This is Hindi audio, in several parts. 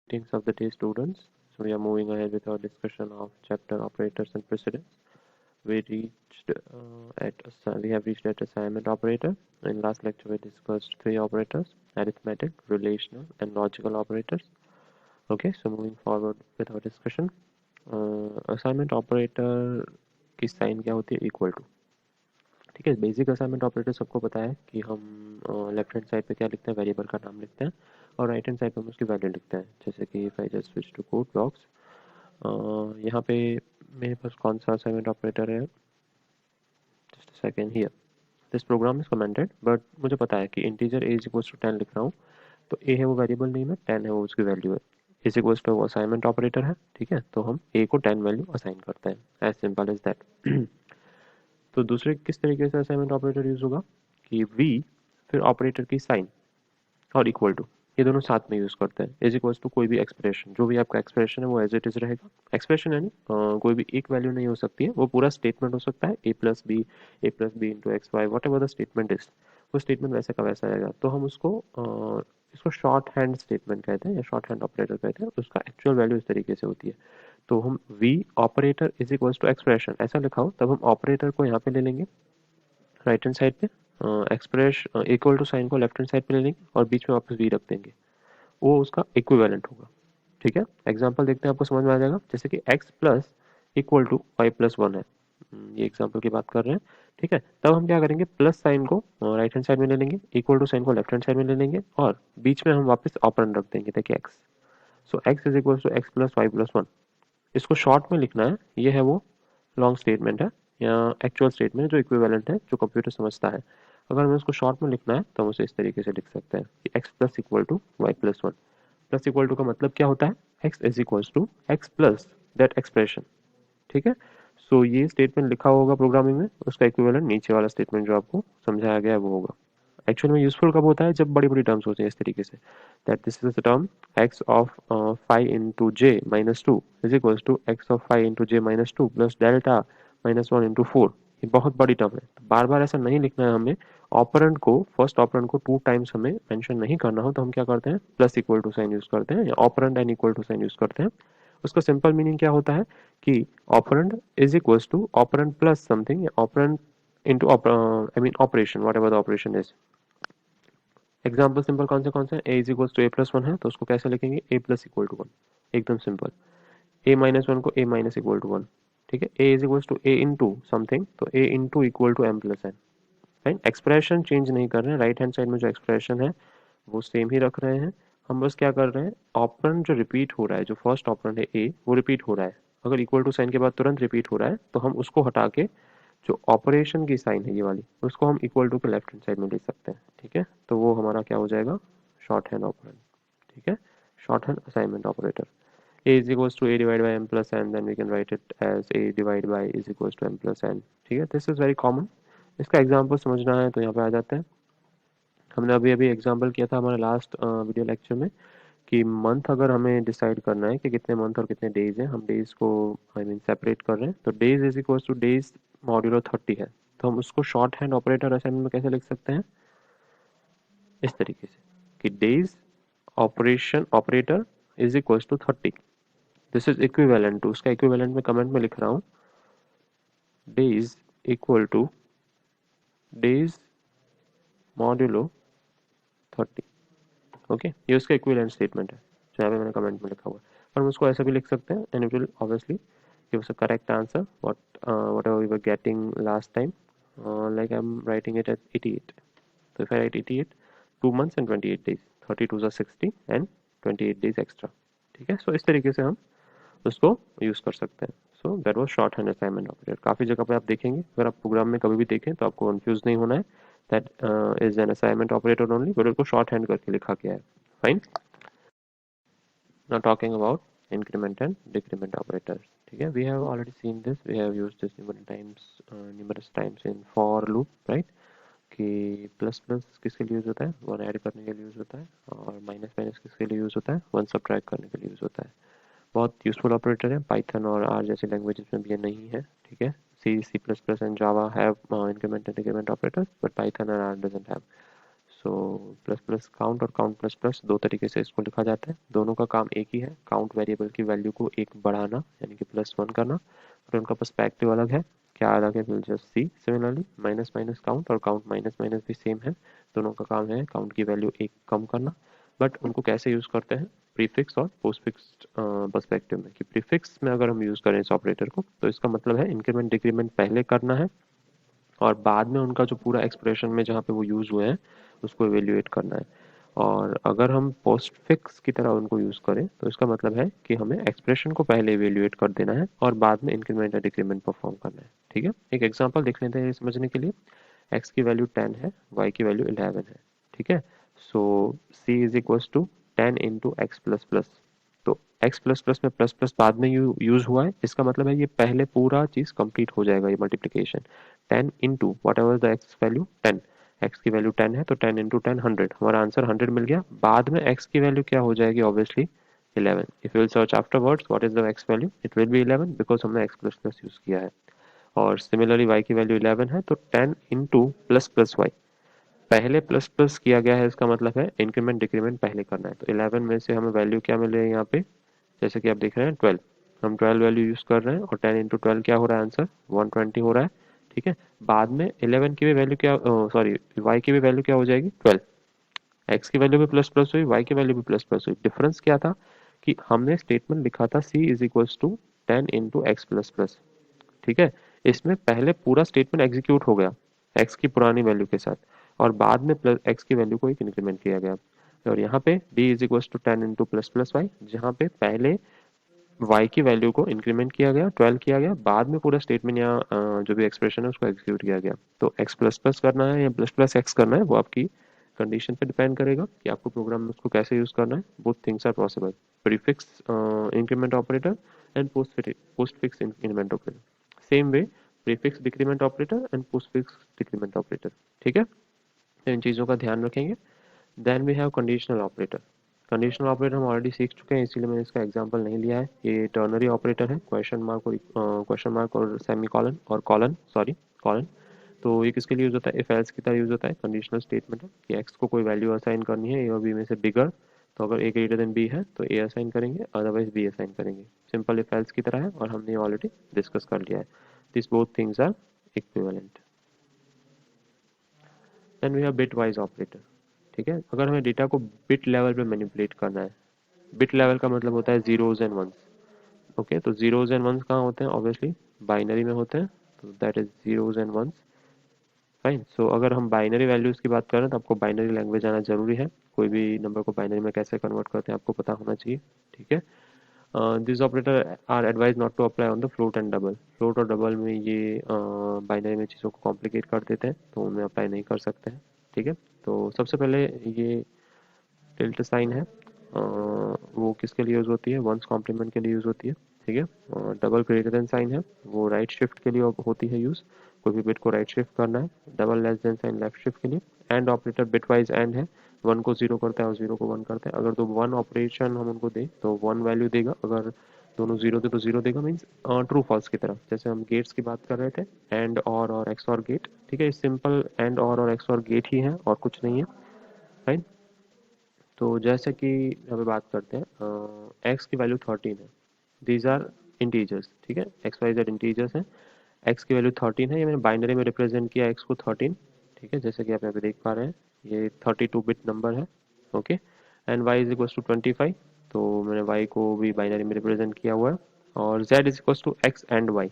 Greetings of the day, students. So we are moving ahead with our discussion of chapter operators and precedence. We have reached at assignment operator. In last lecture, we discussed three operators: arithmetic, relational, and logical operators. Okay, so moving forward with our discussion. Assignment operator की साइन क्या होती है? Equal to. ठीक है, बेसिक असाइनमेंट ऑपरेटर सबको पता है कि हम लेफ्ट हैंड साइड पे क्या लिखते हैं, वेरिएबल का नाम लिखते हैं, और राइट हैंड साइड पे हम उसकी वैल्यू लिखते हैं. जैसे कि if I just switch to code blocks, यहाँ पे मेरे पास कौन सा असाइनमेंट ऑपरेटर है? Just second here. This program is commented, but मुझे पता है कि integer a is equals to 10 लिख रहा हूँ, तो ए है वो वेरिएबल नेम है, 10 है वो उसकी वैल्यू है, इज इक्वल्स टू वो असाइनमेंट ऑपरेटर है. ठीक है, तो हम ए को 10 वैल्यू असाइन करते हैं. As simple as that. तो दूसरे किस तरीके से असाइनमेंट ऑपरेटर यूज होगा कि वी फिर ऑपरेटर की साइन और इक्वल टू, ये दोनों साथ में यूज करते हैं. इज इक्वल्स टू कोई भी एक्सप्रेशन, जो भी आपका एक्सप्रेशन है वो एज इट इज रहेगा. एक्सप्रेशन यानी कोई भी एक वैल्यू नहीं हो सकती है, वो पूरा स्टेटमेंट हो सकता है. A plus B into X Y, whatever the statement is, वो स्टेटमेंट वैसे का वैसा रहेगा. तो हम उसको इसको शॉर्ट हैंड स्टेटमेंट कहते हैं या शॉर्ट हैंड ऑपरेटर कहते हैं. उसका एक्चुअल वैल्यू इस तरीके से होती है. तो हम v operator is equals to expression ऐसा लिखा हो, तब हम ऑपरेटर को यहाँ पे ले लेंगे राइट हैंड साइड पे, एक्सप्रेस इक्वल टू साइन को लेफ्ट हैंड साइड पे ले लेंगे और बीच में वापस वी रख देंगे. वो उसका इक्विवेलेंट होगा. ठीक है, एग्जांपल देखते हैं, आपको समझ में आ जाएगा. जैसे कि x plus equal to y plus one है. ये एग्जांपल की बात कर रहे हैं. ठीक है, तब हम क्या करेंगे, प्लस साइन को राइट हैंड साइड में ले लेंगे, इक्वल टू साइन को लेफ्ट हैंड साइड में ले लेंगे, और बीच में हम वापस ऑपरेंड रख देंगे. देखिए x, so x is equal to x plus y plus one. इसको शॉर्ट में लिखना है, ये है वो लॉन्ग स्टेटमेंट है या एक्चुअल स्टेटमेंट जो इक्विवेलेंट है, जो कंप्यूटर समझता है. अगर हमें उसको शॉर्ट में लिखना है तो हम उसे इस तरीके से लिख सकते हैं कि x plus equal to y plus one. Plus equal to का मतलब क्या होता है? X is equal to x plus that expression. ठीक है, सो ये स्टेटमेंट लिखा होगा प्रोग्रामिंग में, उसका इक्विवेलेंट नीचे वाला स्टेटमेंट जो आपको समझाया गया है वो होगा. एक्चुअल में यूजफुल कब होता है? जब बड़ी बड़ी टर्म्स होते हैं इस तरीके से, that this is the term x of 5 into j minus two is equal to x of 5 into j minus two plus delta minus one into four. ये बहुत बड़ी टर्म है, तो बार बार ऐसा नहीं लिखना है हमें. ऑपरेंड को, फर्स्ट ऑपरेंड को टू टाइम्स हमें मेंशन नहीं करना हो, तो हम क्या करते हैं, plus equal to sign use करते हैं या operand and equal to sign use करते हैं. उसका सिंपल मीनिंग क्या होता है कि operand is equal to operand plus something या operand into I mean operation, whatever the operation is. Example simple कौन से हैं? A is equal to A plus one है, तो उसको कैसे लिखेंगे? A plus equal to one. एकदम सिंपल. ए माइनस वन को A minus equal to one. ठीक है, A is equal to A into something, तो A into equal to M plus N. Right, expression change नहीं कर रहे हैं, राइट हैंड साइड में जो एक्सप्रेशन है वो सेम ही रख रहे हैं. हम बस क्या कर रहे हैं, ऑपरेंड जो रिपीट हो रहा है, जो फर्स्ट ऑपरेंड है ए, वो रिपीट हो रहा है. अगर इक्वल टू साइन के बाद तुरंत रिपीट हो रहा है, तो हम उसको हटा के जो ऑपरेशन की साइन है ये वाली, उसको हम इक्वल टू के लेफ्ट हैंड साइड में ले सकते हैं. ठीक है, तो वो हमारा क्या हो जाएगा, शॉर्ट हैंड ऑपरेंड. ठीक है, short hand assignment operator. a is equals to a divided by m plus n, then we can write it as a divided by is equals to m plus n. ठीक है, दिस इज वेरी कॉमन. इसका एग्जांपल समझना है तो यहाँ पे आ जाते हैं. हमने अभी अभी एग्जांपल किया था हमारे लास्ट वीडियो लेक्चर में कि मंथ अगर हमें डिसाइड करना है कि कितने मंथ और कितने डेज हैं, हम डेज को आई मीन सेपरेट कर रहे हैं, तो days is equal to days modulo 30 है. तो हम उसको शॉर्ट हैंड ऑपरेटर असाइनमेंट में कैसे लिख सकते हैं? इस तरीके से कि days operation operator is equal to 30. This is equivalent to, उसका इक्विवेलेंट में कमेंट में लिख रहा हूँ, days equal to days modulo 30. Okay, ये उसका इक्विवेलेंट स्टेटमेंट है जो यहाँ पे मैंने कमेंट में लिखा हुआ है. पर हम उसको ऐसा भी लिख सकते हैं and it will obviously give us a correct answer whatever we were getting last time. Like I'm writing it as 88. So if I write 88, 2 months and 28 days, 32 are 60 and 28 days extra. ठीक है, सो इस तरीके से हम उसको यूज़ कर सकते हैं. So that was short hand assignment operator. काफ़ी जगह पे आप देखेंगे, अगर आप प्रोग्राम में कभी भी देखें तो आपको कंफ्यूज नहीं होना है. That is an assignment operator only, but उसको शॉर्ट हैंड करके लिखा गया है. Fine. Now talking about increment and decrement operators. ठीक है, we have already seen this, we have used this numerous times in for loop, right? कि प्लस प्लस किसके लिए यूज़ होता है? वन ऐड करने के लिए यूज़ होता है. और माइनस माइनस किसके लिए यूज़ होता है? वन सब्ट्रैक्ट करने के लिए यूज़ होता है. बहुत यूजफुल ऑपरेटर है. पाइथन और आर जैसे लैंग्वेजेस में भी ये नहीं है. ठीक है, C C plus plus and Java have increment and decrement operators, but Python and R doesn't have. So plus plus count और काउंट प्लस प्लस दो तरीके से इसको लिखा जाता है, दोनों का काम एक ही है, काउंट वेरिएबल की वैल्यू को एक बढ़ाना यानी कि +1 करना, और उनका पर्सपेक्टिव अलग है। क्या अलग है, will just see. Similarly minus minus count और काउंट माइनस माइनस भी सेम है, दोनों का काम है काउंट की वैल्यू एक कम करना, बट उनको कैसे यूज़ करते हैं प्रीफिक्स और पोस्टफिक्स पर्सपेक्टिव में। कि प्रीफिक्स में अगर हम यूज़ करें इस ऑपरेटर को तो इसका मतलब है इंक्रीमेंट डिक्रीमेंट पहले करना है और बाद में उनका जो पूरा एक्सप्रेशन में जहाँ पे वो यूज़ हुए हैं उसको इवेल्युएट करना है। और अगर हम पोस्ट फिक्स की तरह उनको यूज़ करें तो इसका मतलब है कि हमें एक्सप्रेशन को पहले इवेल्युएट कर देना है और बाद में इंक्रीमेंट या डिक्रीमेंट परफॉर्म करना है। ठीक है, एक एग्जांपल देख लेते हैं ये समझने के लिए। x की वैल्यू 10 है, y की वैल्यू 11 है। ठीक है, so c is equals to 10 into x plus plus. तो x प्लस प्लस में प्लस प्लस बाद में यूज हुआ है, इसका मतलब है ये पहले पूरा चीज कंप्लीट हो जाएगा, ये multiplication 10 into what ever the x value 10। x की वैल्यू 10 है तो 10 इंटू 10 100, हमारा आंसर 100 मिल गया। बाद में x की वैल्यू क्या हो जाएगी, obviously 11। If you will search afterwards what is the x value, it will B 11 because हमने x प्लस प्लस यूज किया है। और सिमिलरली y की वैल्यू 11 है तो 10 इंटू प्लस प्लस वाई, पहले प्लस प्लस किया गया है, इसका मतलब है इंक्रीमेंट डिक्रीमेंट पहले करना है। तो 11 में से हमें वैल्यू क्या मिल रही है यहाँ पे, जैसे कि आप देख रहे हैं 12, हम 12 वैल्यू यूज कर रहे हैं और 10 इंटू 12 क्या हो रहा है, आंसर 120 हो रहा है। ठीक है, बाद में 11 की भी वैल्यू क्या, सॉरी y की भी वैल्यू क्या हो जाएगी 12, x की वैल्यू भी प्लस प्लस हुई, y की वैल्यू भी प्लस प्लस हुई। डिफरेंस क्या था कि हमने स्टेटमेंट लिखा था c is equals to 10 into x plus plus. ठीक है, इसमें पहले पूरा स्टेटमेंट एग्जीक्यूट हो गया x की पुरानी वैल्यू के साथ और बाद में प्लस x की वैल्यू को एक इंक्रीमेंट किया गया। और यहाँ पे d is equal to 10 into plus plus y, जहाँ पे पहले y की वैल्यू को इंक्रीमेंट किया गया 12 किया गया, बाद में पूरा स्टेटमेंट या जो भी एक्सप्रेशन है उसको एग्जीक्यूट किया गया। तो x प्लस प्लस करना है या प्लस प्लस एक्स करना है वो आपकी कंडीशन पे डिपेंड करेगा कि आपको प्रोग्राम में उसको कैसे यूज करना है। Both things are possible, prefix increment operator and postfix increment operator, same way prefix decrement operator and postfix decrement operator. ठीक है, तो इन चीज़ों का ध्यान रखेंगे। Then we have conditional operator. Conditional operator हम ऑलरेडी सीख चुके हैं, इसीलिए मैंने इसका एग्जांपल नहीं लिया है। ये टर्नरी ऑपरेटर है, क्वेश्चन मार्क और सेमी कॉलन और कॉलन, सॉरी कॉलन। तो ये किसके लिए यूज होता है, इफ एल्स की तरह यूज होता है। कंडीशनल स्टेटमेंट है कि एक्स को कोई वैल्यू असाइन करनी है ए और बी में से बिगर, तो अगर ए ग्रेटर देन बी है तो ए असाइन करेंगे, अदरवाइज बी असाइन करेंगे। सिंपल इफ एल्स की तरह है और हमने ऑलरेडी डिस्कस कर लिया है। This both things are equivalent. Then we have bitwise operator. ठीक है, अगर हमें डेटा को बिट लेवल पे मैनिपुलेट करना है, बिट लेवल का मतलब होता है जीरोज एंड वंस। ओके, तो जीरोज एंड वंस कहाँ होते हैं, ऑब्वियसली बाइनरी में होते हैं, तो that is zeros and ones. Fine, so अगर हम बाइनरी वैल्यूज की बात करें तो आपको बाइनरी लैंग्वेज आना जरूरी है, कोई भी नंबर को बाइनरी में कैसे कन्वर्ट करते हैं आपको पता होना चाहिए। ठीक है, this operator are advise not to apply on the float and double. Float और डबल में ये बाइनरी में चीज़ों को कॉम्प्लिकेट कर देते हैं, तो उनमें अप्लाई नहीं कर सकते हैं। ठीक है, तो सबसे पहले ये टिल्ट साइन है, वो किसके लिए यूज़ होती है, वंस कॉम्प्लीमेंट के लिए यूज़ होती है। ठीक है, डबल ग्रेटर देन साइन है, वो राइट शिफ्ट के लिए होती है यूज़, कोई भी बिट को राइट शिफ्ट करना है। Double less than sign left shift के लिए। And operator bitwise and है, वन को जीरो करता है और जीरो को वन करता है। अगर तो वन ऑपरेशन हम उनको दें तो वन वैल्यू देगा, अगर दोनों जीरो थे तो जीरो देगा, मीन्स ट्रू फॉल्स की तरह। जैसे हम गेट्स की बात कर रहे थे, एंड और एक्स और गेट। ठीक है, सिंपल एंड और एक्स और गेट ही है और कुछ नहीं है। राइट, तो जैसे कि अभी बात करते हैं, एक्स की वैल्यू 13 है, दीज आर इंटीजर्स। ठीक है, एक्स वाई जेड इंटीजर्स हैं, एक्स की वैल्यू 13 है, ये मैंने बाइनरी में रिप्रेजेंट किया एक्स को 13। ठीक है, जैसे कि आप यहाँ पे देख पा रहे हैं ये 32 बिट नंबर है। Okay, and y is equals to 25, तो मैंने वाई को भी बाइनरी में रिप्रेजेंट किया हुआ है। और z is equals to x and y,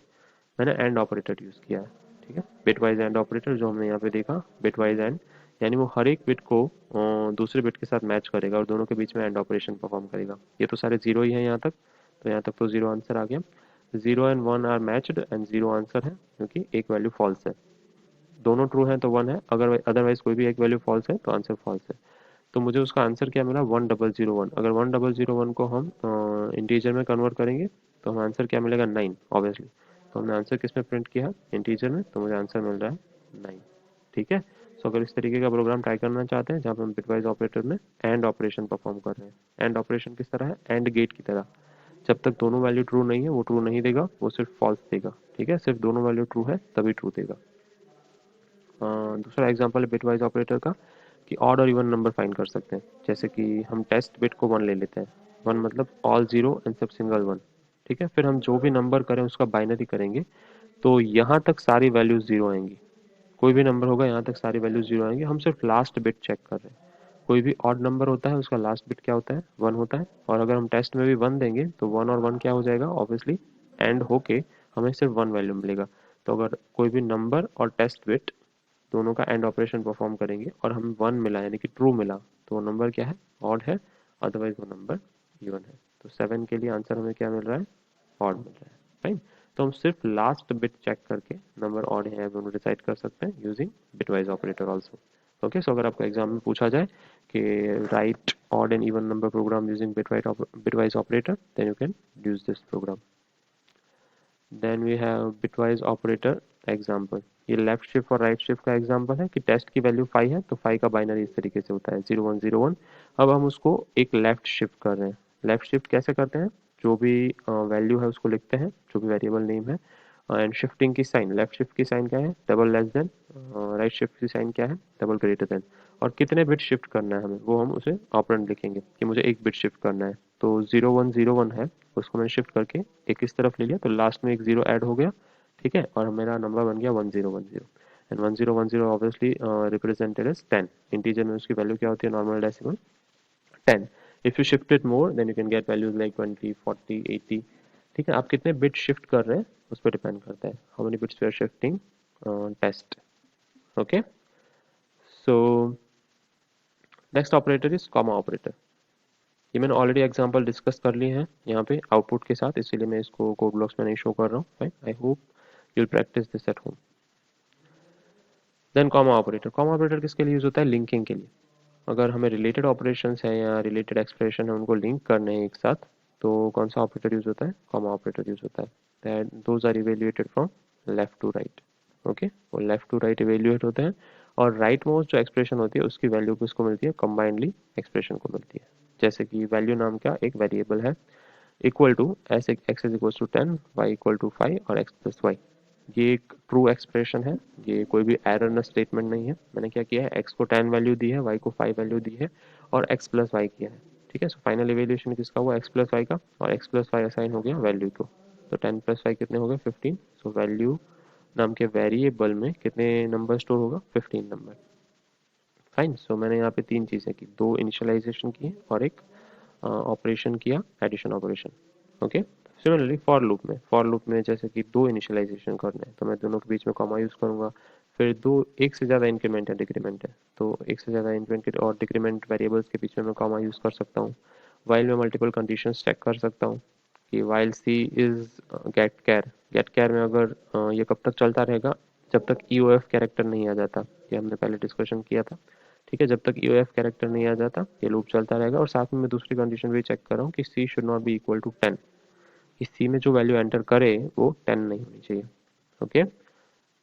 मैंने एंड ऑपरेटर यूज़ किया है। ठीक है, बिट वाइज एंड ऑपरेटर जो हमने यहाँ पे देखा, बिट वाइज एंड यानी वो हर एक बिट को दूसरे बिट के साथ मैच करेगा और दोनों के बीच में एंड ऑपरेशन परफॉर्म करेगा। ये तो सारे जीरो ही हैं यहाँ तक, तो यहाँ तक तो जीरो आंसर आ गया। Zero and one are matched and zero answer है क्योंकि एक वैल्यू फॉल्स है। दोनों ट्रू हैं तो वन है, अगर अदरवाइज कोई भी एक वैल्यू फॉल्स है तो आंसर फॉल्स है। तो मुझे उसका आंसर क्या मिला, 1001। अगर 1001 को हम इंटीजर में कन्वर्ट करेंगे तो हमें आंसर क्या मिलेगा, 9 ऑब्वियसली। तो हमने आंसर किस में प्रिंट किया, इंटीजर में, तो मुझे आंसर मिल रहा है 9। ठीक है, सो अगर इस तरीके का प्रोग्राम ट्राई करना चाहते हैं जहाँ पे हम बिटवाइज ऑपरेटर में एंड ऑपरेशन परफॉर्म कर रहे हैं, एंड ऑपरेशन किस तरह है, एंड गेट की तरह। जब तक दोनों वैल्यू ट्रू नहीं है वो ट्रू नहीं देगा, वो सिर्फ फॉल्स देगा। ठीक है, सिर्फ दोनों वैल्यू ट्रू है तभी ट्रू देगा। दूसरा एग्जांपल है बिटवाइज ऑपरेटर का, कि ऑड और इवन नंबर फाइंड कर सकते हैं। जैसे कि हम टेस्ट बिट को 1 ले लेते हैं, 1 मतलब ऑल 0 एंड सब सिंगल 1, ठीक है। फिर हम जो भी नंबर करें उसका बाइनरी करेंगे, तो यहाँ तक सारी वैल्यूज 0 आएंगी। कोई भी नंबर होगा यहाँ तक सारी वैल्यूज 0 आएंगी। हम सिर्फ लास्ट बिट चेक कर रहे हैं। कोई भी ऑड नंबर होता है उसका लास्ट बिट क्या होता है, 1 होता है। और अगर हम टेस्ट में भी 1 देंगे तो 1 और 1 क्या हो जाएगा, ऑब्वियसली एंड होके हमें सिर्फ 1 वैल्यू मिलेगा। तो अगर कोई भी नंबर और टेस्ट बिट दोनों का एंड ऑपरेशन परफॉर्म करेंगे और हम 1 मिला यानी कि ट्रू मिला, तो वो नंबर क्या है, ऑड है, अदरवाइज वो नंबर इवन है। तो 7 के लिए आंसर हमें क्या मिल रहा है, ऑड मिल रहा है, राइट। तो हम सिर्फ लास्ट बिट चेक करके नंबर ऑड है दोनों डिसाइड कर सकते हैं using bitwise operator also. Okay, so अगर आपको एग्जाम में पूछा जाए कि write odd and even number program using bitwise operator, then you can use this program. Then we have bitwise operator example. ये लेफ्ट शिफ्ट और राइट शिफ्ट का एग्जांपल है कि टेस्ट की वैल्यू 5 है तो 5 का बाइनरी इस तरीके से होता है 0101। अब हम उसको एक लेफ्ट शिफ्ट कर रहे हैं। लेफ्ट शिफ्ट कैसे करते हैं, जो भी वैल्यू है उसको लिखते हैं, जो भी वेरिएबल नेम है, एंड शिफ्टिंग की साइन, लेफ्ट शिफ्ट की साइन क्या है, double less then, right shift की साइन क्या है, डबल ग्रेटर देन। और कितने बिट शिफ्ट करना है हमें, वो हम उसे ऑपरेंड लिखेंगे कि मुझे एक बिट शिफ्ट करना है। तो 0101 है, उसको मैंने शिफ्ट करके एक इस तरफ ले लिया तो लास्ट में एक जीरो ऐड हो गया, ठीक है, और मेरा नंबर बन गया 1010। And 1010 obviously represented as 10। Integer में उसकी वैल्यू क्या होती है, normal decimal 10। If you shift it more then you can get values like 20, 40, 80, ठीक है। आप कितने बिट शिफ्ट कर रहे हैं उस पर डिपेंड करता है, how many bits we are shifting test. Okay, so next operator is comma operator. ये मैंने ऑलरेडी एग्जांपल डिस्कस कर लिए हैं यहाँ पे आउटपुट के साथ, इसीलिए मैं इसको कोड ब्लॉक्स में नहीं शो कर रहा हूँ, right. I hope you will practice this at home. Then comma operator. Comma operator किसके लिए यूज होता है, लिंकिंग के लिए। अगर हमें रिलेटेड ऑपरेशंस हैं या रिलेटेड एक्सप्रेशन है उनको लिंक करने हैं एक साथ, तो कौन सा ऑपरेटर यूज होता है, कॉमा ऑपरेटर यूज होता है। That those are evaluated from left to right. Okay, वो लेफ्ट टू राइट इवेल्युएट होते हैं, और राइट मोस्ट जो एक्सप्रेशन होती है उसकी वैल्यू किसको मिलती है, कंबाइंडली एक्सप्रेशन को मिलती है। जैसे कि वैल्यू नाम का एक वेरिएबल है, equal to s x is equal to 10, y equal to 5 और एक्स प्लस वाई। ये एक ट्रू एक्सप्रेशन है, ये कोई भी एरर स्टेटमेंट नहीं है। मैंने क्या किया है, x को 10 वैल्यू दी है, y को 5 वैल्यू दी है और x प्लस वाई किया है, ठीक है। सो फाइनल इवेल्यूशन किसका हुआ, x प्लस वाई का, और x प्लस वाई असाइन हो गया वैल्यू को। तो 10 प्लस वाई कितने हो गए, 15। सो वैल्यू नाम के वेरिएबल में कितने नंबर स्टोर होगा, 15 नंबर। फाइन। सो मैंने यहाँ पे तीन चीज़ें की, दो इनिशियलाइजेशन की और एक ऑपरेशन किया, addition operation. Okay, similarly for loop में जैसे कि दो इनिशियलाइजेशन करना है तो मैं दोनों के बीच में कॉमा यूज़ करूंगा। फिर दो, एक से ज़्यादा इंक्रीमेंट है, डिक्रीमेंट है, तो एक से ज़्यादा इंक्रीमेंट और डिक्रीमेंट वेरिएबल्स के बीच में मैं कॉमा यूज़ कर सकता हूँ। वाइल में मल्टीपल कंडीशंस चेक कर सकता हूँ कि वाइल सी इज़ गेट कैर में अगर ये कब तक चलता रहेगा, जब तक EOF कैरेक्टर नहीं आ जाता। ये हमने पहले डिस्कशन किया था, ठीक है। जब तक EOF कैरेक्टर नहीं आ जाता ये लूप चलता रहेगा। और साथ में मैं दूसरी कंडीशन भी चेक कर रहा हूँ कि C should not be equal to 10, कि C में जो वैल्यू एंटर करे वो 10 नहीं होनी चाहिए। Okay,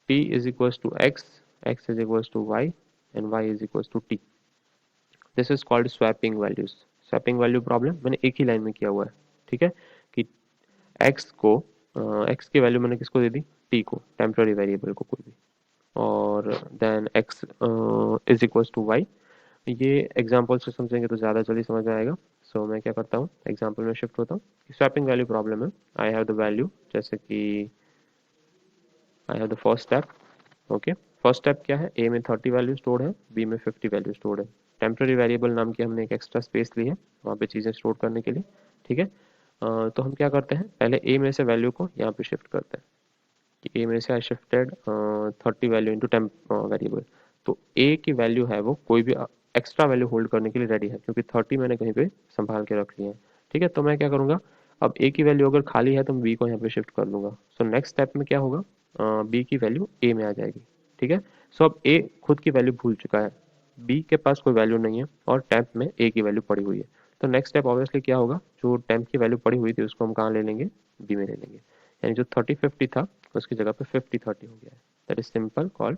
T is equals to X, X is equals to Y and Y is equals to T। This is called swapping values. Swapping value problem मैंने एक ही लाइन में किया हुआ है, ठीक है, कि X को X की वैल्यू मैंने किसको दे दी, T को, टेम्पररी वेरिएबल को कोई भी, और then X is equals to Y। ये एग्जांपल से समझेंगे तो ज़्यादा जल्दी समझ में आएगा। सो मैं क्या करता हूँ, एग्जांपल में शिफ्ट होता हूँ। स्वैपिंग वैल्यू प्रॉब्लम है, आई हैव द वैल्यू, जैसे कि I have the first step. Okay, first step क्या है, ए में 30 वैल्यू स्टोर्ड है, बी में 50 वैल्यू स्टोर्ड है। टेम्पररी वेरिएबल नाम की हमने एक एक्स्ट्रा स्पेस ली है वहाँ पे चीज़ें स्टोर करने के लिए, ठीक है। तो हम क्या करते हैं, पहले ए में से वैल्यू को यहाँ पे शिफ्ट करते हैं कि ए में से I shifted 30 value into temp variable. तो ए की वैल्यू है वो कोई भी एक्स्ट्रा वैल्यू होल्ड करने के लिए रेडी है, क्योंकि 30 मैंने कहीं पे संभाल के रख लिया है, ठीक है। तो मैं क्या करूँगा, अब ए की वैल्यू अगर खाली है तो मैं बी को यहाँ पे शिफ्ट कर लूँगा। सो नेक्स्ट स्टेप में क्या होगा, बी की वैल्यू ए में आ जाएगी, ठीक है। सो अब ए खुद की वैल्यू भूल चुका है, बी के पास कोई वैल्यू नहीं है और टेम्प में ए की वैल्यू पड़ी हुई है। तो नेक्स्ट स्टेप ऑब्वियसली क्या होगा, जो टेम्प की वैल्यू पड़ी हुई थी उसको हम कहाँ ले लेंगे, बी में ले लेंगे। यानी जो 30-50 था उसकी जगह पे 50-30 हो गया है। That is simple called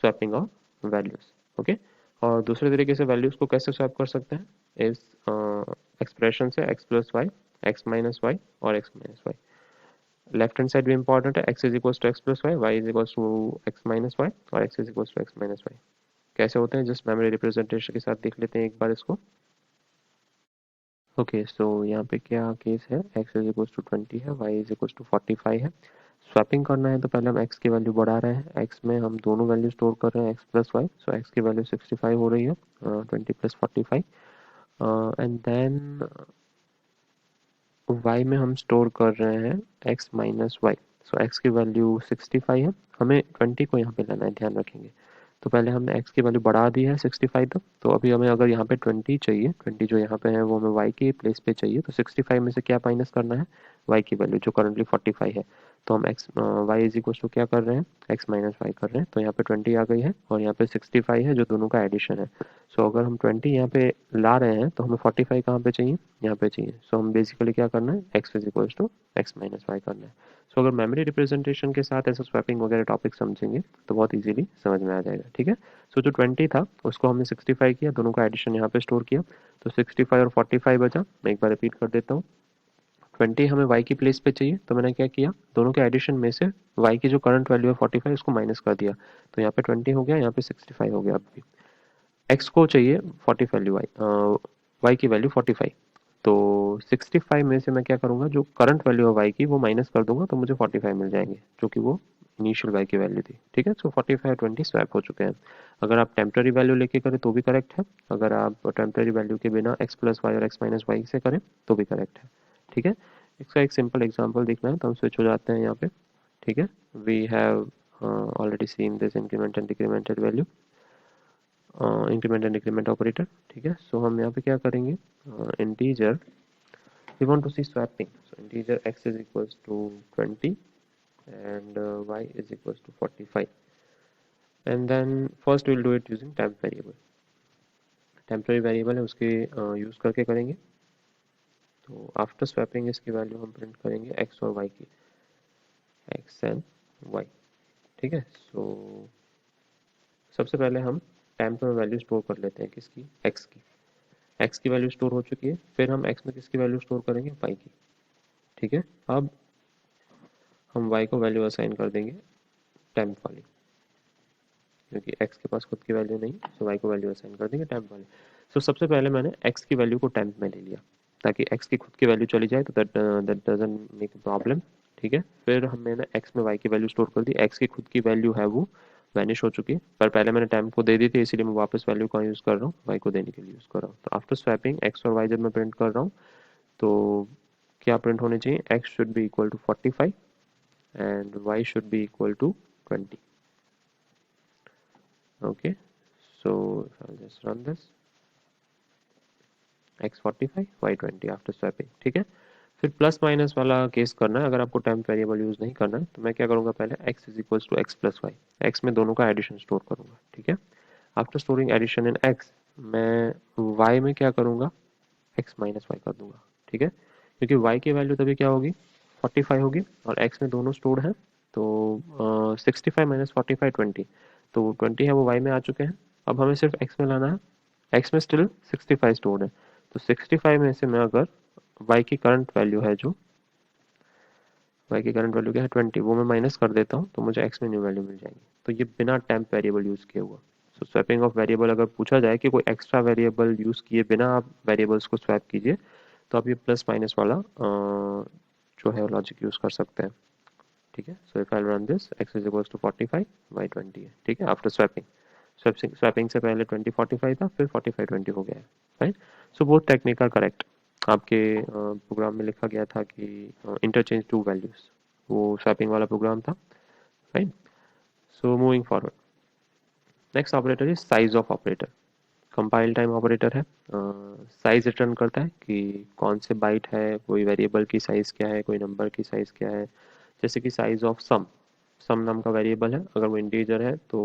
swapping of values. Okay, और दूसरे तरीके से वैल्यूज को कैसे स्वैप कर सकते हैं, इस एक्सप्रेशन से x plus Y, X minus Y और X minus Y. Left hand side भी इंपॉर्टेंट है, x is equal to x plus Y, Y is equal to x minus Y और x is equal to x minus Y. कैसे होते हैं जस्ट मेमोरी रिप्रेजेंटेशन के साथ देख लेते हैं एक बार इसको। ओके, सो यहाँ पे क्या केस है, x इज इक्वल टू 20 है, y इज इक्वल टू 45 है। स्वैपिंग करना है तो पहले हम x की वैल्यू बढ़ा रहे हैं, x में हम दोनों वैल्यू स्टोर कर रहे हैं x प्लस वाई, सो x की वैल्यू 65 हो रही है, 20 प्लस 45, एंड देन y में हम स्टोर कर रहे हैं x माइनस वाई, सो x की वैल्यू 65 है, हमें 20 को यहाँ पे लाना है, ध्यान रखेंगे। तो पहले हमने x की वैल्यू बढ़ा दी है 65 तक, तो अभी हमें अगर यहाँ पे 20 चाहिए, 20 जो यहाँ पे है वो हमें y की प्लेस पे चाहिए, तो 65 में से क्या माइनस करना है, y की वैल्यू जो करंटली 45 है। तो हम x y is equal to क्या कर रहे हैं, x माइनस वाई कर रहे हैं, तो यहाँ पे 20 आ गई है और यहाँ पे 65 है जो दोनों का एडिशन है। सो अगर हम 20 यहाँ पे ला रहे हैं तो हमें 45 कहाँ पे चाहिए, यहाँ पे चाहिए। सो हम बेसिकली क्या करना है, x is equal to x minus y करना है। सो अगर मेमोरी रिप्रेजेंटेशन के साथ ऐसा स्वैपिंग वगैरह टॉपिक समझेंगे तो बहुत इजीली समझ में आ जाएगा, ठीक है। सो जो 20 था उसको हमने 65 किया, दोनों का एडिशन यहाँ पे स्टोर किया, तो 65 और 45 बचा। मैं एक बार रिपीट कर देता हूँ, 20 हमें y की प्लेस पे चाहिए, तो मैंने क्या किया, दोनों के एडिशन में से y की जो करंट वैल्यू है 45 उसको माइनस कर दिया, तो यहाँ पे 20 हो गया, यहाँ पे 65 हो गया। अभी x को चाहिए 40 वैल्यू y की वैल्यू 45, तो 65 में से मैं क्या करूंगा, जो करंट वैल्यू है y की वो माइनस कर दूंगा, तो मुझे 45 मिल जाएंगे, जो कि वो इनिशियल y की वैल्यू थी, ठीक है। सो 45 20 स्वैप हो चुके हैं। अगर आप टेम्पररी वैल्यू लेके करें तो भी करेक्ट है, अगर आप टेम्पररी वैल्यू के बिना x प्लस वाई और x माइनस वाई से करें तो भी करेक्ट है, ठीक है। इसका एक सिंपल एग्जांपल देखना है तो हम स्विच हो जाते हैं यहाँ पे, ठीक है। We have already seen this increment and decremented value, increment and decrement operator, ठीक है। सो हम यहाँ पे क्या करेंगे, integer, we want to see swapping, so integer x is equals to 20 and y is equals to 45, and then first we'll do it using temp variable, temporary variable है उसके यूज़ करके करेंगे। तो आफ्टर स्वैपिंग इसकी वैल्यू हम प्रिंट करेंगे x और y की, x एंड y, ठीक है। सो सबसे पहले हम टेम्प में वैल्यू स्टोर कर लेते हैं, किसकी, x की, x की वैल्यू स्टोर हो चुकी है, फिर हम x में किसकी वैल्यू स्टोर करेंगे, y की, ठीक है। अब हम y को वैल्यू असाइन कर देंगे टेम्प वाली, क्योंकि x के पास खुद की वैल्यू नहीं, सो y को वैल्यू असाइन कर देंगे टेम्प वाली। सो सबसे पहले मैंने x की वैल्यू को टेम्प में ले लिया, ताकि x की खुद की वैल्यू चली जाए, तो that doesn't make a problem, ठीक है। फिर मैंने x में y की वैल्यू स्टोर कर दी, x की खुद की वैल्यू है वो वैनिश हो चुकी है, पर पहले मैंने टेम्प को दे दी थी, इसीलिए मैं वापस वैल्यू का यूज़ कर रहा हूँ, y को देने के लिए यूज़ कर रहा हूँ। तो आफ्टर स्वैपिंग x और y जब मैं प्रिंट कर रहा हूँ तो क्या प्रिंट होने चाहिए, x should be equal to 45 and y should be equal to 20। Okay, so if I'll just run this, x 45 y 20 after swapping, ठीक है। फिर प्लस माइनस वाला केस करना है, अगर आपको टेम्प वेरिएबल यूज़ नहीं करना है तो मैं क्या करूँगा, पहले x is equals to x plus Y, x में दोनों का एडिशन स्टोर करूँगा, ठीक है। After storing addition in x, मैं y में क्या करूँगा, x माइनस वाई कर दूंगा, ठीक है, क्योंकि y की वैल्यू तभी क्या होगी, 45 होगी, और x में दोनों स्टोर्ड हैं, तो 65 माइनस 45 20, तो 20 है वो y में आ चुके हैं। अब हमें सिर्फ x में लाना है, x में स्टिल 65 स्टोर्ड है, तो 65 में से मैं अगर y की करंट वैल्यू है जो, y की करंट वैल्यू क्या है 20, वो मैं माइनस कर देता हूँ, तो मुझे x में न्यू वैल्यू मिल जाएगी। तो ये बिना टेम्प वेरिएबल यूज़ किए हुआ। सो स्वैपिंग ऑफ वेरिएबल अगर पूछा जाए कि कोई एक्स्ट्रा वेरिएबल यूज़ किए बिना आप वेरिएबल्स को स्वैप कीजिए, तो आप ये प्लस माइनस वाला जो है लॉजिक यूज़ कर सकते हैं, ठीक है। So if I run this, x is equals to 45 y 20 है, ठीक है, आफ्टर स्वैपिंग। स्वैपिंग से पहले 20 45 था, फिर 45 20 हो गया है, right. So both technique are correct. आपके प्रोग्राम में लिखा गया था कि इंटरचेंज टू वैल्यूज, वो स्वैपिंग वाला प्रोग्राम था, right. So moving forward, next operator is size of operator, compile time operator है। साइज रिटर्न करता है कि कौन से बाइट है, कोई वेरिएबल की साइज़ क्या है, कोई नंबर की साइज़ क्या है। जैसे कि साइज ऑफ सम, सम नाम का वेरिएबल है, अगर वो इंटीजर है तो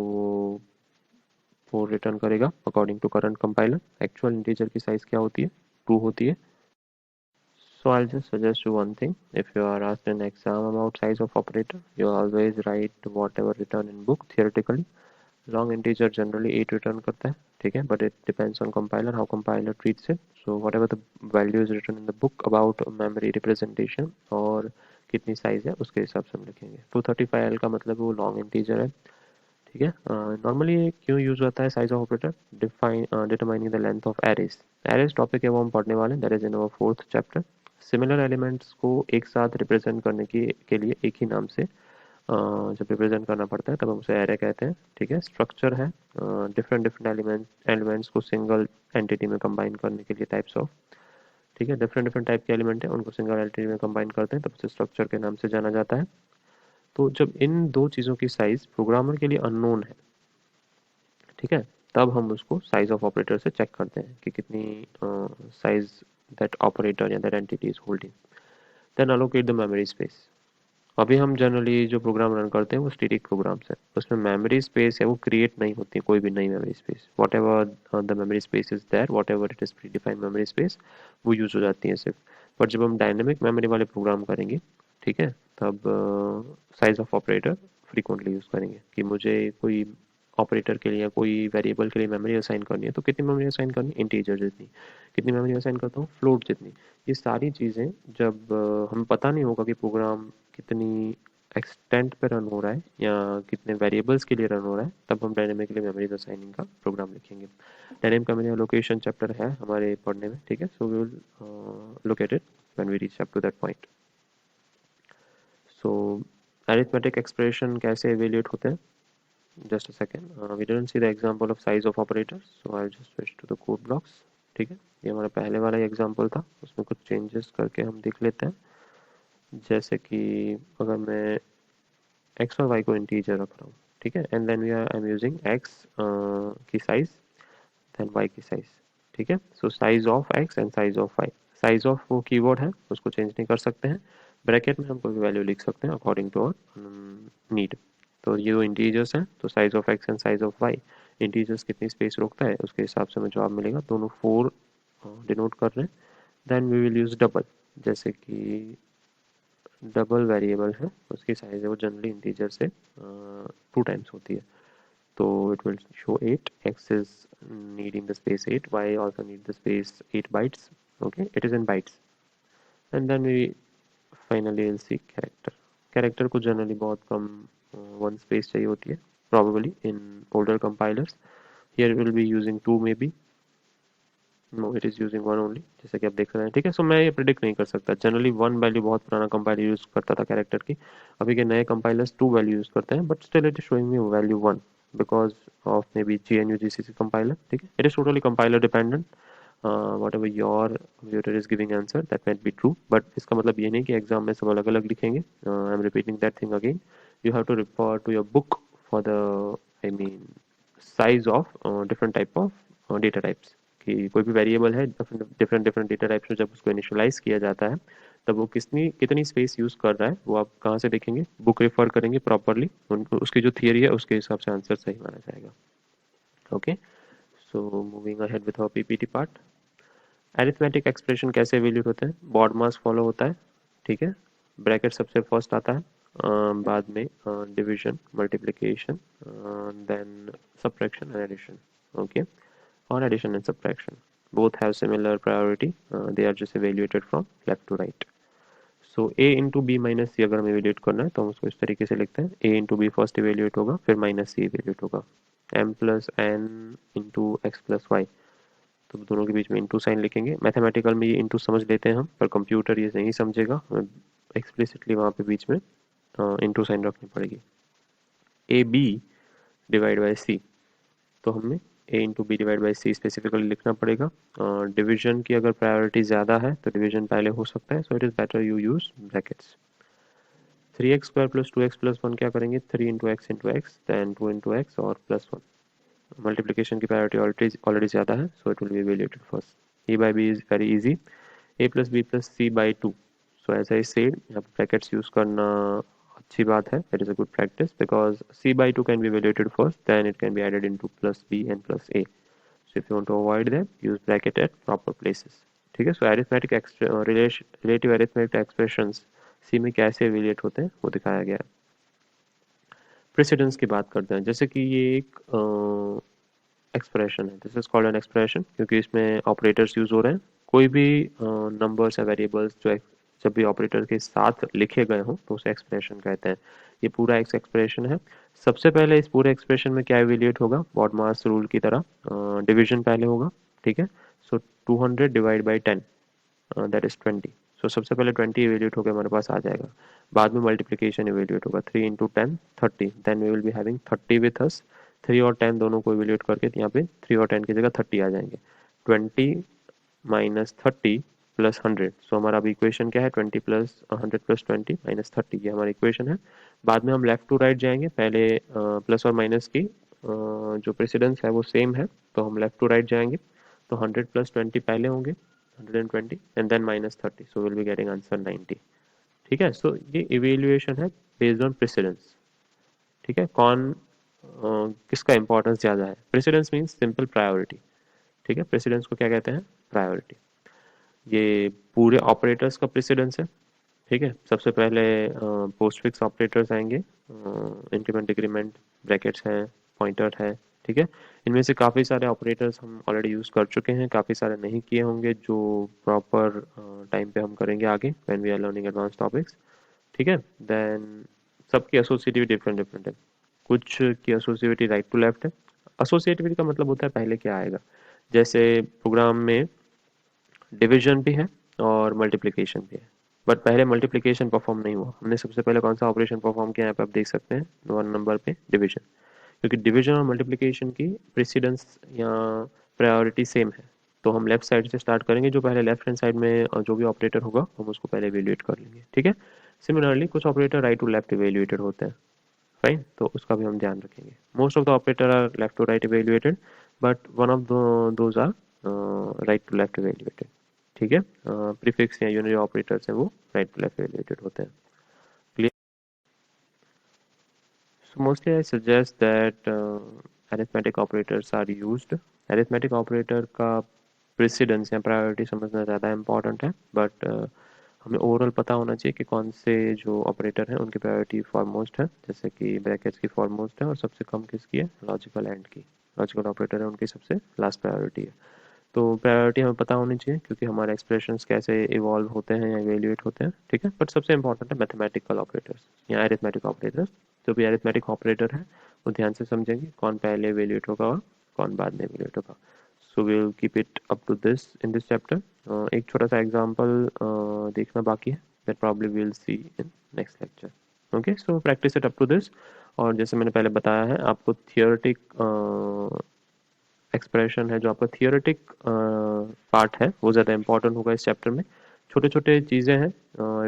वो रिटर्न करेगा according to current compiler. Actual integer की साइज़ क्या होती है, 2 होती है। So I'll just suggest you one thing. If you are asked an exam about size of operator, you always write whatever written in book theoretically. Long integer generally 8 return करता है, ठीक है, but it depends on compiler, how compiler treats it. So whatever the value is written in the book about memory representation और कितनी साइज है उसके हिसाब से हम लिखेंगे। 235L का मतलब वो लॉन्ग इंटीजर है, ठीक है। नॉर्मली क्यों यूज होता है size of operator? Determining the length of arrays. Arrays topic है वो हम पढ़ने वाले हैं, that is in our fourth chapter. Similar elements को एक साथ रिप्रेजेंट करने के लिए एक ही नाम से जब रिप्रेजेंट करना पड़ता है तब हम उसे एरे कहते हैं। ठीक है। स्ट्रक्चर है डिफरेंट डिफरेंट एलिमेंट्स को सिंगल एंटिटी में कंबाइन करने के लिए टाइप्स ऑफ। ठीक है। डिफरेंट डिफरेंट टाइप के एलिमेंट है, उनको सिंगल एंटिटी में कंबाइन करते हैं तब उसे स्ट्रक्चर के नाम से जाना जाता है। तो जब इन दो चीज़ों की साइज प्रोग्रामर के लिए अननोन है, ठीक है, तब हम उसको साइज ऑफ ऑपरेटर से चेक करते हैं कि कितनी साइज दैट ऑपरेटर या that entity is holding. Then allocate the memory space. अभी हम जनरली जो प्रोग्राम रन करते हैं वो स्टैटिक प्रोग्राम्स है, उसमें मेमोरी स्पेस है वो क्रिएट नहीं होती कोई भी नई memory space. Whatever the memory space is there, whatever it is predefined memory space, वो यूज़ हो जाती है सिर्फ। बट जब हम डायनेमिक मेमोरी वाले प्रोग्राम करेंगे, ठीक है, तब size of operator frequently use करेंगे कि मुझे कोई ऑपरेटर के लिए या कोई वेरिएबल के लिए मेमोरी असाइन करनी है तो कितनी मेमोरी असाइन करनी है, इंटीजर जितनी। कितनी मेमोरी असाइन करता हूँ, फ्लोट जितनी। ये सारी चीज़ें जब हमें पता नहीं होगा कि प्रोग्राम कितनी एक्सटेंट पे रन हो रहा है या कितने वेरिएबल्स के लिए रन हो रहा है, तब हम डायनेमिकली मेमोरीज असाइनिंग का प्रोग्राम लिखेंगे। डायनेमिक मेमोरी लोकेशन चैप्टर है हमारे पढ़ने में, ठीक है। So we will look at it when we reach up to that point. So arithmetic expression कैसे एवेल्यूएट होते हैं? Just a second, we didn't see the example of size of operators, so I will just switch to the code blocks. ठीक है। ये हमारा पहले वाला एग्जांपल था, उसमें कुछ चेंजेस करके हम देख लेते हैं। जैसे कि अगर मैं एक्स और वाई को इंटीजर रख रहा हूँ, ठीक है, and then we are I am using X की साइज देन वाई की साइज। ठीक है। So size of x and size of Y. Size of वो कीवर्ड है, उसको चेंज नहीं कर सकते हैं। ब्रैकेट में हम कोई भी वैल्यू लिख सकते हैं अकॉर्डिंग टू आवर नीड। तो ये दो इंटीजर्स हैं, तो size of x and size of y. Integers कितनी स्पेस रोकता है उसके हिसाब से हमें जवाब मिलेगा। दोनों 4 डिनोट कर रहे हैं। Then we will use double. जैसे कि डबल वेरिएबल है, उसकी साइज है वो जनरली इंटीजर से 2 टाइम्स होती है। तो it will show 8, x is needing the space 8, y also need the space 8 bytes. Okay, it is in bytes. And then we finally will see character को generally बहुत कम 1 space चाहिए होती है, probably in older compilers. Here we will be using 2 maybe. No, it is using 1 only, जैसा कि आप देख रहे हैं। ठीक है। सो मैं ये प्रिडिक्ट नहीं कर सकता, जनरली 1 वैल्यू बहुत पुराना कंपाइलर यूज करता था कैरेक्टर की। अभी के नए कंपाइलर्स 2 वैल्यू यूज करते हैं, but still it is showing me value 1 because of may be GNU GCC compiler. ठीक है। It is totally compiler dependent. whatever your computer is giving answer that might be true, but इसका मतलब ये नहीं कि एग्जाम में सब अलग अलग लिखेंगे। I am repeating that thing again. You have to refer to your book for the I mean size of different type of data types. कि कोई भी वेरिएबल है, डिफरेंट डिफरेंट डेटा टाइप्स में जब उसको इनिशियलाइज किया जाता है तब वो कितनी स्पेस यूज़ कर रहा है वो आप कहाँ से देखेंगे? बुक रेफर करेंगे प्रॉपरली, उसकी जो थियरी है उसके हिसाब से आंसर सही माना जाएगा। Okay. So moving ahead with our PPT part. Arithmetic expression कैसे एवेल्यूट होते हैं? बॉड मास फॉलो होता है। ठीक है। ब्रैकेट सबसे फर्स्ट आता है, बाद में division, multiplication, then subtraction and addition. Okay. और addition and subtraction both have similar priority, they are just evaluated from left to right. So a into b minus c अगर हमें evaluate करना है तो हम उसको इस तरीके से लिखते हैं, a into b first evaluate होगा फिर minus c evaluate होगा। m plus n into x plus y, तो दोनों के बीच में इंटू साइन लिखेंगे। मैथमेटिकल में ये इंटू समझ लेते हैं हम, पर कंप्यूटर ये नहीं समझेगा, हमें एक्सप्लिसिटली वहाँ पे बीच में इंटू साइन रखनी पड़ेगी। A B divide by C, तो हमें A into B divide by C specifically लिखना पड़ेगा। डिवीजन की अगर प्रायोरिटी ज़्यादा है तो डिवीजन पहले हो सकता है, so it is better you use brackets. 3x² plus 2x plus 1 क्या करेंगे? 3 into x then 2 into x और प्लस 1। मल्टीप्लिकेशन की प्रायोरिटी ऑलरेडी ज़्यादा है, so it will be evaluated first. A by b is very easy, a plus b plus c by 2। So as I said, यहाँ पर ब्रैकेट्स यूज़ करना अच्छी बात है, it is a good practice because c by 2 can be evaluated first, then it can be added into plus b and plus a. So if you want to avoid them, use bracket at proper places. ठीक है। सो अरिथमेटिक रिलेटिव अरिथमेटिक एक्सप्रेशंस सी में कैसे एवेल्यूएट होते हैं वो दिखाया गया है। प्रेसिडेंस की बात करते हैं, जैसे कि ये एक एक्सप्रेशन है, this is called an expression क्योंकि इसमें ऑपरेटर्स यूज हो रहे हैं। कोई भी नंबर्स या वेरिएबल्स जो जब भी ऑपरेटर के साथ लिखे गए हों तो उसे एक्सप्रेशन कहते हैं। ये पूरा एक एक्सप्रेशन है। सबसे पहले इस पूरे एक्सप्रेशन में क्या इवेल्युएट होगा, बॉडमास रूल की तरह डिवीजन पहले होगा, ठीक है। सो 200 डिवाइड बाई 10 दैट इज 20। सो सबसे पहले 20 इवेल्यूट होकर हमारे पास आ जाएगा। बाद में मल्टीप्लिकेशन इवेल्यूट होगा, 3 into 10 30, then we will be having 30 with us. 3 और 10 दोनों को इवेल्यूट करके यहाँ पे 3 और 10 की जगह 30 आ जाएंगे। 20 माइनस 30 प्लस 100। सो हमारा अब इक्वेशन क्या है, 20 प्लस 100 प्लस 20 माइनस 30, ये हमारी इक्वेशन है। बाद में हम लेफ्ट टू राइट जाएंगे, पहले प्लस और माइनस की जो प्रेसिडेंस है वो सेम है, तो हम लेफ्ट टू राइट जाएंगे। तो 100 प्लस 20 पहले होंगे, 120 and then minus 30, so will be getting answer 90। ठीक है, सो ये इवेल्युएशन है बेस्ड ऑन प्रेसिडेंस। ठीक है, किसका इंपॉर्टेंस ज़्यादा है। Precedence means simple priority. ठीक है, प्रेसिडेंस को क्या कहते हैं, प्रायोरिटी। ये पूरे ऑपरेटर्स का प्रेसिडेंस है। ठीक है, सबसे पहले पोस्ट फिक्स ऑपरेटर्स आएंगे, इंक्रीमेंट डिक्रीमेंट, ब्रैकेट्स हैं, पॉइंटर है। ठीक है, इनमें से काफ़ी सारे ऑपरेटर्स हम ऑलरेडी यूज़ कर चुके हैं, काफ़ी सारे नहीं किए होंगे जो प्रॉपर टाइम पे हम करेंगे आगे when we are learning advance topics. ठीक है, देन सबकी एसोसिएटिविटी डिफरेंट डिफरेंट है। कुछ की एसोसिएटिविटी राइट टू लेफ्ट है। एसोसिएटिविटी का मतलब होता है पहले क्या आएगा। जैसे प्रोग्राम में डिवीजन भी है और मल्टीप्लिकेशन भी है, बट पहले मल्टीप्लिकेशन परफॉर्म नहीं हुआ। हमने सबसे पहले कौन सा ऑपरेशन परफॉर्म किया, यहाँ पे आप देख सकते हैं 1 नंबर पे डिवीजन। क्योंकि डिवीजन और मल्टीप्लिकेशन की प्रेसिडेंस या प्रायोरिटी सेम है, तो हम लेफ्ट साइड से स्टार्ट करेंगे। जो पहले लेफ्ट हैंड साइड में जो भी ऑपरेटर होगा हम उसको पहले इवेल्युएट कर लेंगे। ठीक है, सिमिलरली कुछ operator right to left evaluated होते हैं, फाइन, तो उसका भी हम ध्यान रखेंगे। Most of the operator are left to right evaluated, but one of those are right to left evaluated. ठीक है, प्रीफिक्स या यूनरी ऑपरेटर्स हैं वो राइट टू लेफ्ट इवेल्युएटेड होते हैं। Clear. So mostly I suggest that arithmetic operators are used. Arithmetic operator का प्रेसिडेंस या प्रायोरिटी समझना ज़्यादा इंपॉर्टेंट है, बट हमें ओवरऑल पता होना चाहिए कि कौन से जो ऑपरेटर हैं उनकी प्रायोरिटी फॉरमोस्ट है। जैसे कि ब्रैकेट्स की फॉरमोस्ट है और सबसे कम किसकी है, लॉजिकल एंड की। लॉजिकल ऑपरेटर है उनकी सबसे लास्ट प्रायोरिटी है। तो प्रायोरिटी हमें पता होनी चाहिए क्योंकि हमारे एक्सप्रेशंस कैसे इवॉल्व होते हैं या इवेल्युएट होते हैं। ठीक है, बट सबसे इंपॉर्टेंट है मैथमेटिकल ऑपरेटर्स या अरिथमेटिक ऑपरेटर्स। जो भी अरिथमेटिक ऑपरेटर है वो ध्यान से समझेंगे कौन पहले इवेल्युएट होगा और कौन बाद में इवेल्युएट होगा। So we will keep it up to this in this chapter. एक छोटा सा एग्जाम्पल देखना बाकी है, that probably we will see in next lecture. Okay, so practice it up to this. और जैसे मैंने पहले बताया है, आपको थियोरेटिक एक्सप्रेशन है, जो आपका थियोरेटिक पार्ट है वो ज़्यादा इंपॉर्टेंट होगा इस चैप्टर में। छोटे छोटे चीज़ें हैं,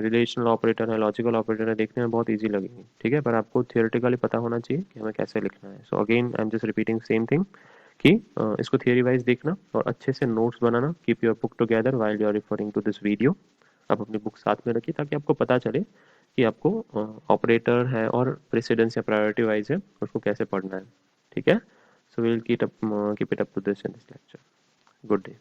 रिलेशनल ऑपरेटर है, लॉजिकल ऑपरेटर है, देखने में बहुत इजी लगेंगी। ठीक है, पर आपको थियोरेटिकली पता होना चाहिए कि हमें कैसे लिखना है। So again I am just repeating same thing कि इसको थियोरी वाइज देखना और अच्छे से नोट्स बनाना। Keep your book together while you are referring to this video. आप अपनी बुक साथ में रखिए ताकि आपको पता चले कि आपको ऑपरेटर है और प्रेसिडेंस या प्रायोरिटी वाइज है उसको कैसे पढ़ना है। ठीक है, so we'll keep it up to this in this lecture. Good day.